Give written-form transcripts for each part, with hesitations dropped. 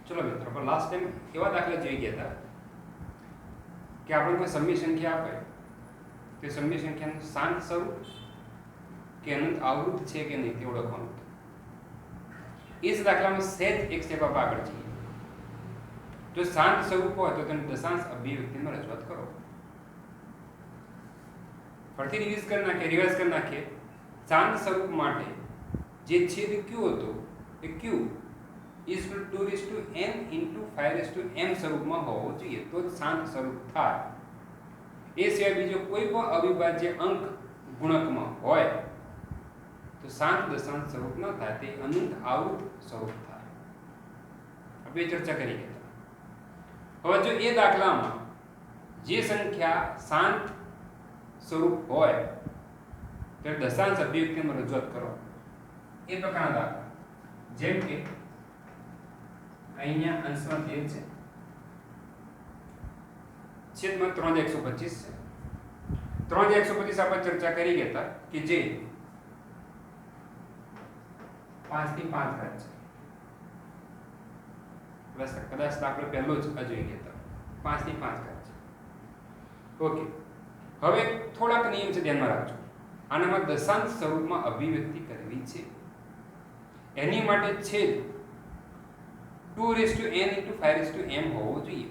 चलो मित्रों, पर लास्ट टाइम एवा दाखला જોઈ ગયા હતા કે આપણે કોઈ સમય સંખ્યા આપે તે સમય સંખ્યાનું શાંત સ્વરૂપ કે અનંત આવૃત છે કે નહીં તે ઓળખવાનું હતું. એ જ દાખલામાં સહેજ એક સ્ટેપ આપણે આગળ જઈએ. જો શાંત સ્વરૂપ હોય તો તેને દશાંશ અભિવ્યક્તિમાં રજૂઆત કરો. ફરીથી રિવાઇઝ કરી નાખીએ. શાંત સ્વરૂપ માટે જે છેદ q હતો એ q is equal to 2n into 5m સ્વરૂપમાં હોવો જોઈએ તો જ શાંત સ્વરૂપ થાય. એ સિવાય બીજો કોઈ પણ અવિભાજ્ય અંક ગુણકમાં હોય તો શાંત દશાંશ સ્વરૂપ ન થાય, તે અનંત આવૃત સ્વરૂપ થાય. આપણે ચર્ચા કરી ગયા. હવે જો એ દાખલામાં જે સંખ્યા શાંત સ્વરૂપ હોય ત્યારે દશાંશ અભિવ્યક્તિમાં રજૂઆત કરો. એ પ્રકારના દાખલા જેમ કે અહીંયા અંશમાં 13 છે, છેદમાં 3/125 છે. 3/125 આપણે ચર્ચા કરી ગયા હતા કે જે 5 થી 5 ઘાત છે. કદાચ દાખલો પહેલો જ જોઈ ગયા હતા. 5 થી 5 ઘાત છે. ઓકે, હવે થોડાક નિયમ છે, ધ્યાનમાં રાખજો. આનામાં દશાંશ સ્વરૂપમાં અભિવ્યક્તિ કરવી છે. એની માટે છેદ 2n into 5m હોવો જોઈએ.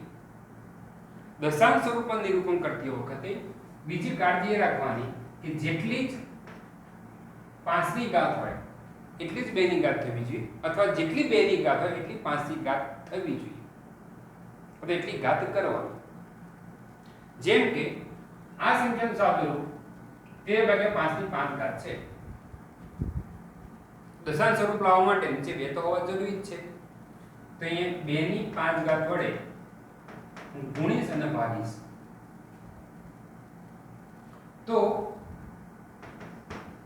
દશાંશ સ્વરૂપમાં નિરૂપણ કરતી વખતે બીજી કાળજી એ રાખવાની કે જેટલી જ 5 ની ઘાત હોય એટલી જ 2 ની ઘાત થવી જોઈએ, અથવા જેટલી 2 ની ઘાત હોય એટલી 5 ની ઘાત થવી જોઈએ. તો એટલી ઘાત કરવાની. જેમ કે આ સંખ્યાનું સાદુરૂપ 13/5 ની 5 ઘાત છે. દશાંશ સ્વરૂપ લાવવા માટે નીચે 2 તો હોવા જરૂરી જ છે. તો અહીંયા 2 ની 5 ઘાત વડે હું ગુણીશ અને ભાગીશ તો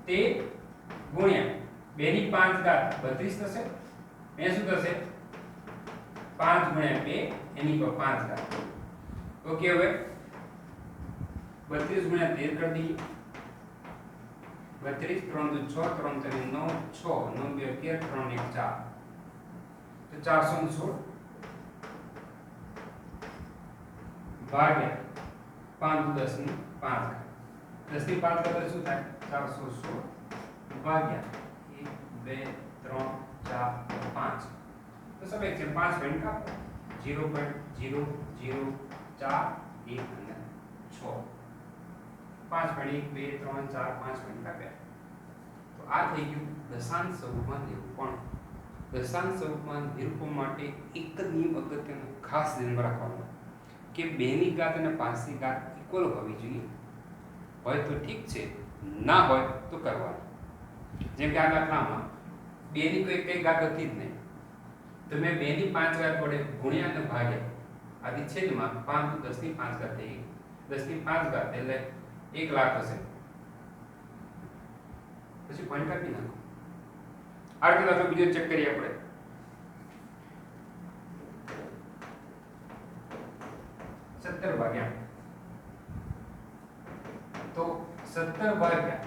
તે ગુણ્યા 2 ની 5 ઘાત 32 થશે. એ શું થશે? 5 ગુણ્યા 2 એની પર 5 ઘાત. ઓકે, હવે 32 ગુણ્યા 13 કરી દઈએ. 32 3 2 6 3 3 9 6 9 2 11 3 1 4 તો 416 ભાગ્યા 5 10 ની 5 10 ની 5 કરતા શું થાય? 416 ભાગ્યા 1 2 3 4 5 તો સબ એક છે 5 પોઈન્ટ કાપો. 0.004 1 અને 6 5 પોઈન્ટ 1 2 3 4 5 પોઈન્ટ કાપ્યા. તો આ થઈ ગયું દશાંશ સ્વરૂપમાં નિરૂપણ. દશાંશ સ્વરૂપમાં નિરૂપણ માટે એક જ નિયમ અગત્યનો ખાસ ધ્યાનમાં રાખવાનો કે 2 ની ઘાત અને 5 ની ઘાત ઇક્વલ હોવી જોઈએ. હોય તો ઠીક છે, ના હોય તો કરવાનું. જેમ કે આ દાખલામાં 2 ની કોઈ કઈ ઘાત હતી જ નહીં, તો મેં 2 ની 5 ઘાત વડે ગુણ્યા અને ભાગ્યા. આથી છેદમાં 5 10 ની 5 ઘાત થઈ ગઈ. 10 ની 5 ઘાત એટલે 1 લાખ હશે. પછી પોઈન્ટ કાપી નાખો. આ રીતે દાખલો બીજો ચેક કરીએ આપણે. 17 ભાગ્યા તો 17 ભાગ્યા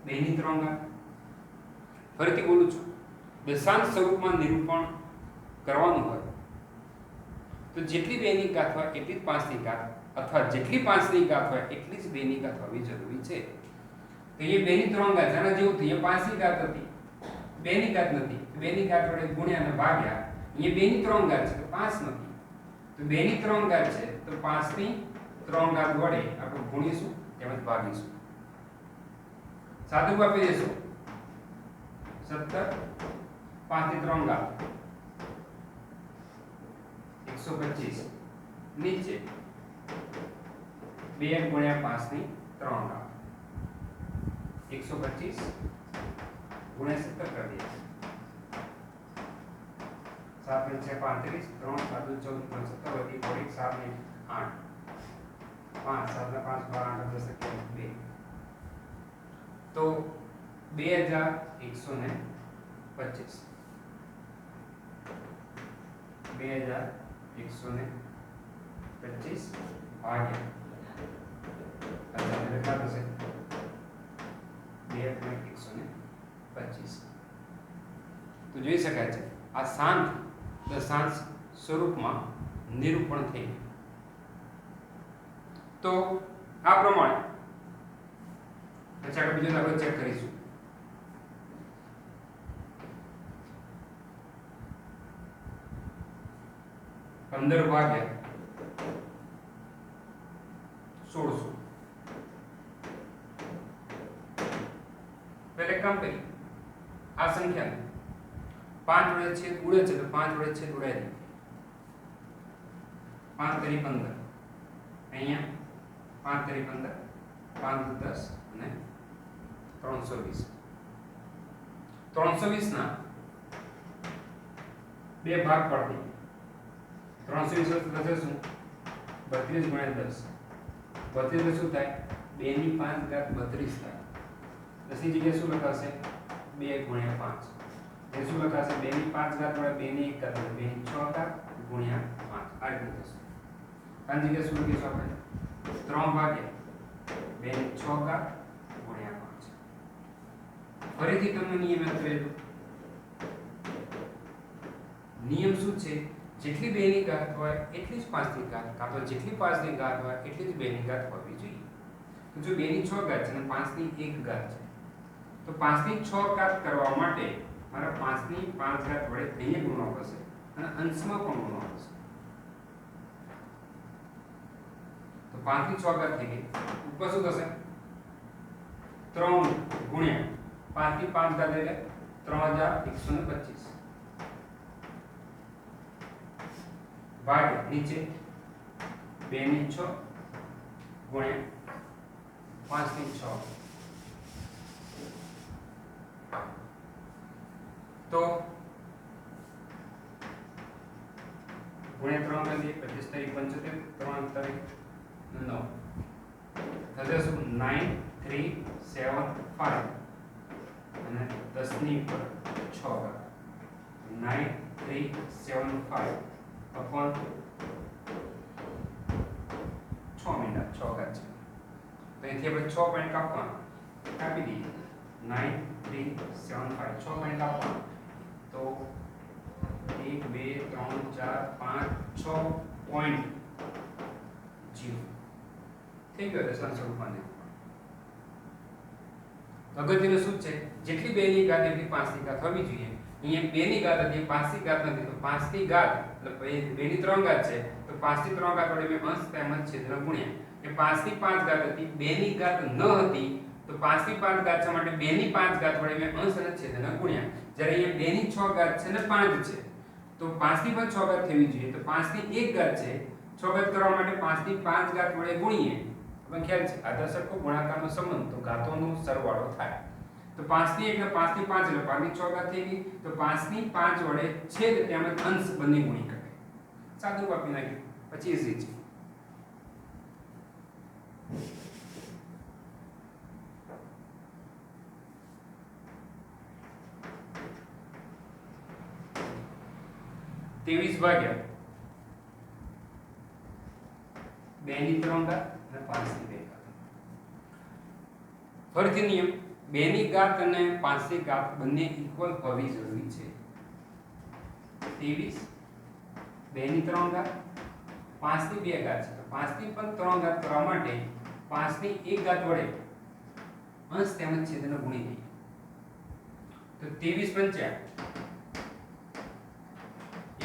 2 ની 3 ઘાત. ફરીથી બોલું છું, દશાંશ સ્વરૂપમાં નિરૂપણ કરવાનું હોય તો જેટલી 2 ની ઘાત હોય એટલી જ 5 ની ઘાત, અથવા જેટલી 5 ની ઘાત હોય એટલી જ 2 ની ઘાત હોવી જરૂરી છે. તો એ 2 ની 3 ઘાત જાણે જેવું થયું. 5 ની ઘાત હતી, 2 ની ઘાત નથી, 2 ની ઘાત વડે ગુણ્યા અને ભાગ્યા. અહીંયા 2 ની 3 ઘાત છે તો 5 નથી, તો 2 ની 3 ઘાત છે તો 5 ની 3 ઘાત વડે આપણે ગુણીશું તેમજ ભાગીશું. સાદું આપી દઈશું. 17 5 ની 3 ઘાત 125 નીચે 2 ગુણ્યા 5 ની 3 ઘાત 125 ગુણ્યા 17 કરી દઈએ. 7 ને 6 35 3 7 14 17 વધી 7 ને 8 5 7 ને 5 12 8 10 2 તો 2125 ભાગ્યા કેટલા થશે? 2.125. તો જોઈ શકાય છે આ શાંત દશાંશ સ્વરૂપમાં નિરૂપણ થઈ. તો આ પ્રમાણે પછી આપણે બીજો દાખલો ચેક કરીશું. પંદર ભાગ્યા 1600. पहले काम करिए आ संख्या 5 वडे छेद उड़े છે તો 5 વડે છેદ ઉડાડી દઈએ. 5 તરી 15 અહીંયા 5 તરી 15 5 દુ 10 અને 320. 320 ના બે ભાગ પાડી દઈએ. 320 થશે શું 32 ગુણ્યા 10. 32 શું થાય 2 ની 5 ઘાત 32 થાય. 10 ની જગ્યાએ શું લખાશે 2 ગુણ્યા 5. એ શું લખાશે 2 ની 5 ઘાત વડે 2 ની 1 ઘાત 2 ની 6 ઘાત ગુણ્યા 5 આ રીતે થશે. આ જગ્યાએ શું લખીશું આપણે 3 ભાગ્યા 2 ની 6 ઘાત ગુણ્યા 5. ફરીથી તમને નિયમ યાદ કરી દો. નિયમ શું છે જેટલી 2 ની ઘાત હોય એટલી જ 5 ની ઘાત કાં તો જેટલી 5 ની ઘાત હોય એટલી જ 2 ની ઘાત હોવી જોઈએ. તો જો 2 ની 6 ઘાત છે અને 5 ની 1 ઘાત છે તો 5 ની 6 ઘાત કરવા માટે મારે 5 ની 5 ઘાત વડે અહીંયા ગુણવા પડશે અને અંશમાં પણ ગુણવા પડશે. તો 5 ની 6 ઘાત થઈ ગઈ. ઉપર શું થશે 3 ગુણ્યા 5 ની 5 ઘાત એટલે 3125 ભાગ્યા નીચે 2 ની 6 ગુણ્યા 5 ની 6 તો ગુણ્યા 3 કરી 25 તારીખ 75 3 તારીખ 9 થશે શું 9375 અને 10 ની ઉપર 6 ઘાત 9375 अपॉन 6 मिनट 6 घात છે. તો અહીંથી આપણે 6 પોઈન્ટ કાપવાના કાપી દઈએ 9375 6 પોઈન્ટ કાપવાના તો 1 2 3 4 5 6 પોઈન્ટ 0 થઈ ગયો દશાંશ સ્વરૂપમાં. અગત્યનું શું છે જેટલી 2 ની ઘાત એટલી 5 ની ઘાત હોવી જોઈએ. અહીંયા 2 ની ઘાત હતી 5 ની ઘાત નથી તો 5 ની ઘાત એટલે 2 ની 3 ઘાત છે તો 5 ની 3 ઘાત વડે મેં અંશ તેમજ છેદને ગુણ્યા. કે 5 ની 5 ઘાત હતી 2 ની ઘાત ન હતી તો 5 ની 5 ઘાત છે માટે 2 ની 5 ઘાત વડે મેં અંશ અને છેદને ગુણ્યા. જ્યારે અહીંયા 2 ની 6 ઘાત છે અને 5 છે તો 5 ની પણ 6 ઘાત થવી જોઈએ. તો 5 ની 1 ઘાત છે 6 ઘાત કરવા માટે 5 ની 5 ઘાત વડે ગુણીએ. હવે ખ્યાલ છે આદર્શકો ગુણાકારનો સંબંધ તો ઘાતોનો સરવાળો થાય. તો 5 ની 1 ને 5 ની 5 એટલે 5 ની 6 ઘાત થઈ ગઈ. તો 5 ની 5 વડે છેદ તેમજ અંશ બંને ગુણી શકાય. સાદું આપી નાખ્યું પછી ઈઝી છે. तेवीस भाग्या 2 ની 3 ઘાત અને 5 ની 2 ઘાત. ફરીથી નિયમ 2 ની ઘાત અને 5 ની ઘાત બંને ઇક્વલ હોવી જરૂરી છે. 23 2 ની 3 ઘાત 5 ની 2 ઘાત છે તો 5 ની પણ 3 ઘાત કરવા માટે 5 ની 1 ઘાત વડે અંશ તેમજ છેદને ગુણી દઈએ. તો 23 પંચા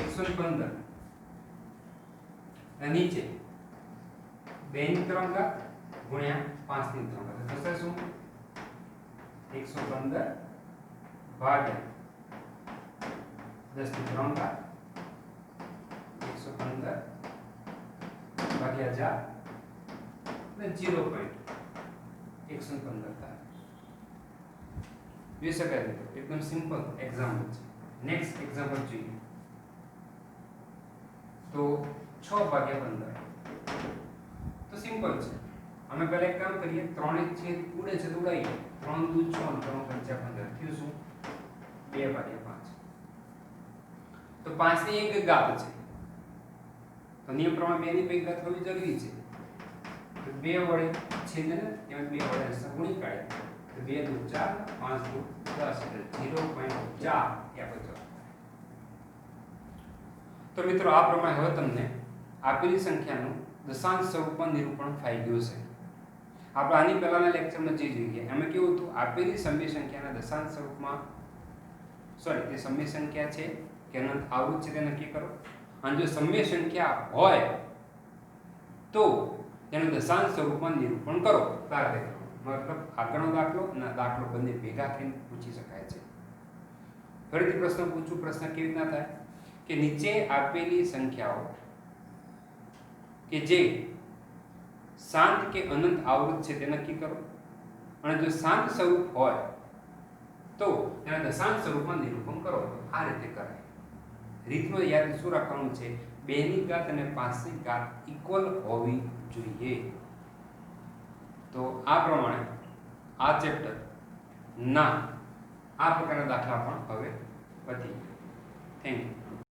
115 અને નીચે 2 ની 3 ઘાત ગુણ્યા 5 ની 3 ઘાત થશે શું 115 ભાગ્યા 10 ની 3 ઘાત 115 ભાગ્યા 4 અને 0.115 થાય. જોઈ શકાય છે એકદમ સિમ્પલ એક્ઝામ્પલ છે. નેક્સ્ટ એક્ઝામ્પલ જોઈએ તો 6 ભાગ્યા 15 તો સિમ્પલ છે. અમે પહેલા એક કામ કરીએ 3 એક છેદ ઉડે છે તો ઉડાઈએ 3 દુ 6 3 પંચા 15 થયું શું 2 ભાગ્યા 5 તો 5 ની 1 ઘાત છે તો નિયમ પ્રમાણે 2 ની 1 ઘાત હોવી જરૂરી છે. તો 2 વડે છેદને એમ 2 વડે ગુણી કાઢીએ તો 2 દુ 4 5 દુ 10 એટલે 0.4 એ આપણો જવાબ. તો મિત્રો આ પ્રમાણે હવે તમને આપેલી સંખ્યાનું દશાંશ સ્વરૂપમાં નિરૂપણ થઈ ગયું છે. આપણે આની પહેલાના લેક્ચરમાં જે જોઈએ એમાં કેવું હતું, આપેલી સમય સંખ્યાના દશાંશ સ્વરૂપમાં તે સમય સંખ્યા છે કે અનંત આવૃત છે તે નક્કી કરો, અને જો સમય સંખ્યા હોય તો તેનું દશાંશ સ્વરૂપમાં નિરૂપણ કરો. તારે મતલબ આગળનો દાખલો અને દાખલો બંને ભેગા થઈને પૂછી શકાય છે. ફરીથી પ્રશ્ન પૂછું. પ્રશ્ન કેવી રીતના થાય કે નીચે આપેલી સંખ્યાઓ કે જે શાંત કે અનંત આવૃત છે તે નક્કી કરો, અને જો શાંત સ્વરૂપ હોય તો તેના દશાંશ સ્વરૂપમાં નિરૂપણ કરો. આ રીતે કરાય. રીતમાં યાદ શું રાખવાનું છે, 2 ની ઘાત અને 5 ની ઘાત ઇક્વલ હોવી જોઈએ. તો આ પ્રમાણે આ ચેપ્ટર ના આ પ્રકારના દાખલા પણ હવે પતી. Thank you.